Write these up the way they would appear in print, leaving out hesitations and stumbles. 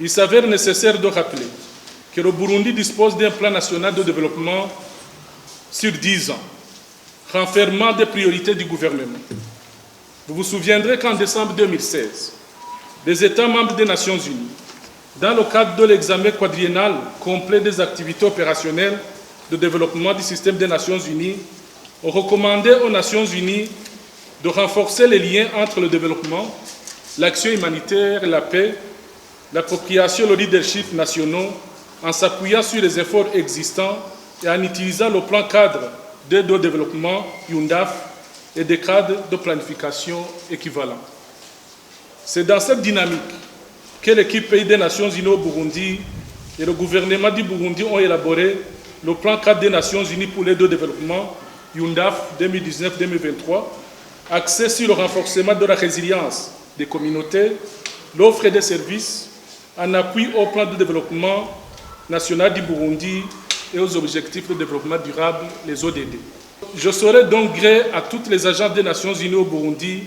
il s'avère nécessaire de rappeler que le Burundi dispose d'un plan national de développement sur 10 ans, renfermant des priorités du gouvernement. Vous vous souviendrez qu'en décembre 2016, les États membres des Nations Unies, dans le cadre de l'examen quadriennal complet des activités opérationnelles de développement du système des Nations Unies, ont recommandé aux Nations Unies de renforcer les liens entre le développement, l'action humanitaire, la paix, l'appropriation et le leadership nationaux en s'appuyant sur les efforts existants et en utilisant le plan cadre d'aide au développement, UNDAF, et des cadres de planification équivalents. C'est dans cette dynamique que l'équipe pays des Nations Unies au Burundi et le gouvernement du Burundi ont élaboré le plan cadre des Nations Unies pour l'aide au développement, UNDAF 2019-2023, axé sur le renforcement de la résilience des communautés, l'offre des services, en appui au plan de développement national du Burundi et aux objectifs de développement durable, les ODD. Je serai donc gré à toutes les agences des Nations Unies au Burundi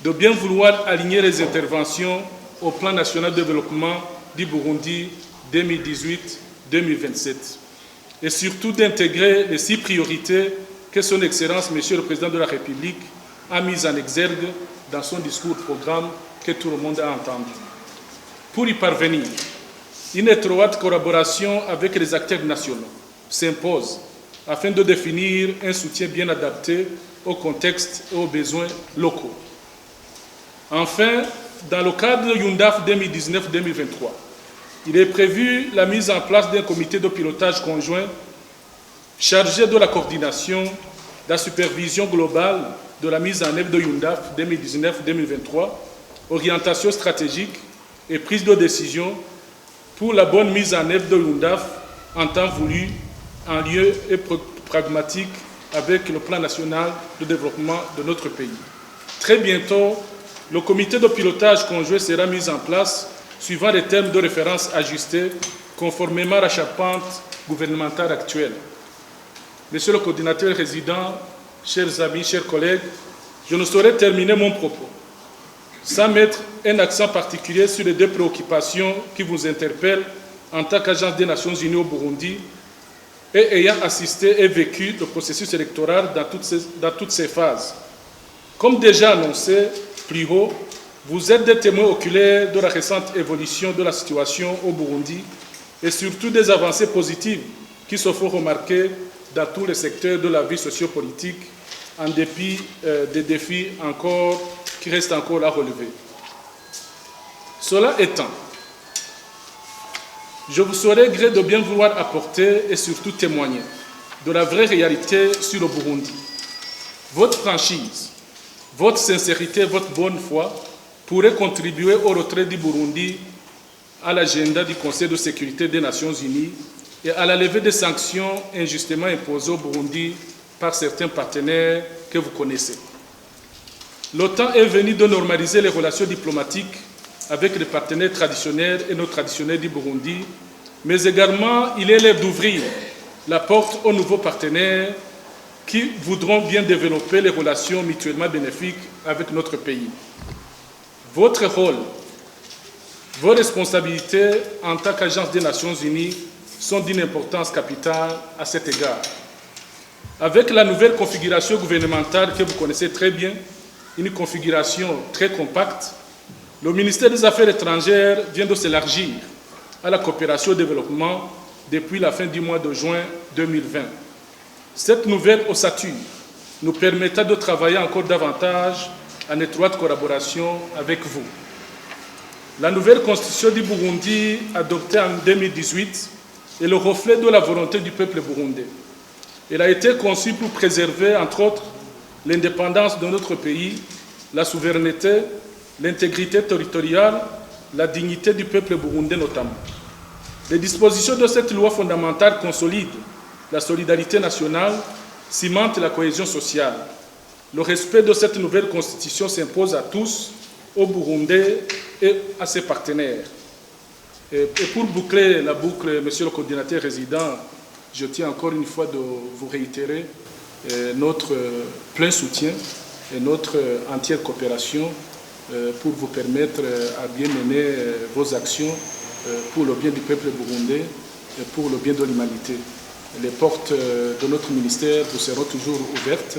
de bien vouloir aligner les interventions au plan national de développement du Burundi 2018-2027 et surtout d'intégrer les 6 priorités que son Excellence, Monsieur le Président de la République, a mises en exergue dans son discours-programme que tout le monde a entendu. Pour y parvenir, une étroite collaboration avec les acteurs nationaux s'impose afin de définir un soutien bien adapté au contexte et aux besoins locaux. Enfin, dans le cadre de UNDAF 2019-2023, il est prévu la mise en place d'un comité de pilotage conjoint chargé de la coordination, de la supervision globale de la mise en œuvre de UNDAF 2019-2023, orientation stratégique et prise de décision pour la bonne mise en œuvre de l'UNDAF en temps voulu, en lieu et pragmatique avec le plan national de développement de notre pays. Très bientôt, le comité de pilotage conjoint sera mis en place suivant les termes de référence ajustés conformément à la charpente gouvernementale actuelle. Monsieur le coordinateur résident, chers amis, chers collègues, je ne saurais terminer mon propos sans mettre un accent particulier sur les 2 préoccupations qui vous interpellent en tant qu'agence des Nations Unies au Burundi et ayant assisté et vécu le processus électoral dans toutes ses phases. Comme déjà annoncé plus haut, vous êtes des témoins oculaires de la récente évolution de la situation au Burundi et surtout des avancées positives qui se font remarquer dans tous les secteurs de la vie sociopolitique en dépit des défis qui restent encore à relever. Cela étant, je vous serai gré de bien vouloir apporter et surtout témoigner de la vraie réalité sur le Burundi. Votre franchise, votre sincérité, votre bonne foi pourraient contribuer au retrait du Burundi à l'agenda du Conseil de sécurité des Nations Unies et à la levée des sanctions injustement imposées au Burundi par certains partenaires que vous connaissez. Le temps est venu de normaliser les relations diplomatiques avec les partenaires traditionnels et non traditionnels du Burundi, mais également il est l'heure d'ouvrir la porte aux nouveaux partenaires qui voudront bien développer les relations mutuellement bénéfiques avec notre pays. Votre rôle, vos responsabilités en tant qu'agence des Nations Unies sont d'une importance capitale à cet égard. Avec la nouvelle configuration gouvernementale que vous connaissez très bien, une configuration très compacte, le ministère des Affaires étrangères vient de s'élargir à la coopération au développement depuis la fin du mois de juin 2020. Cette nouvelle ossature nous permettra de travailler encore davantage en étroite collaboration avec vous. La nouvelle constitution du Burundi, adoptée en 2018, est le reflet de la volonté du peuple burundais. Elle a été conçue pour préserver, entre autres, l'indépendance de notre pays, la souveraineté, l'intégrité territoriale, la dignité du peuple burundais notamment. Les dispositions de cette loi fondamentale consolident la solidarité nationale, cimentent la cohésion sociale. Le respect de cette nouvelle constitution s'impose à tous, aux Burundais et à ses partenaires. Et pour boucler la boucle, Monsieur le coordinateur résident, je tiens encore une fois de vous réitérer notre plein soutien et notre entière coopération pour vous permettre à bien mener vos actions pour le bien du peuple burundais et pour le bien de l'humanité. Les portes de notre ministère vous seront toujours ouvertes.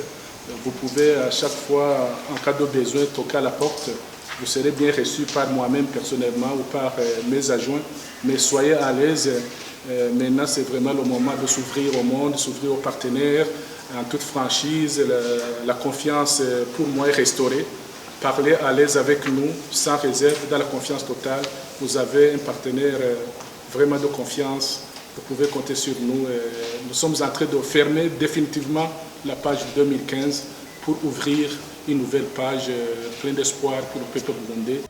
Vous pouvez à chaque fois, en cas de besoin, toquer à la porte. Vous serez bien reçu par moi-même personnellement ou par mes adjoints. Mais soyez à l'aise. Maintenant, c'est vraiment le moment de s'ouvrir au monde, s'ouvrir aux partenaires, en toute franchise. La confiance, pour moi, est restaurée. Parlez à l'aise avec nous, sans réserve, dans la confiance totale. Vous avez un partenaire vraiment de confiance. Vous pouvez compter sur nous. Nous sommes en train de fermer définitivement la page 2015 pour ouvrir une nouvelle page pleine d'espoir pour le peuple burundais.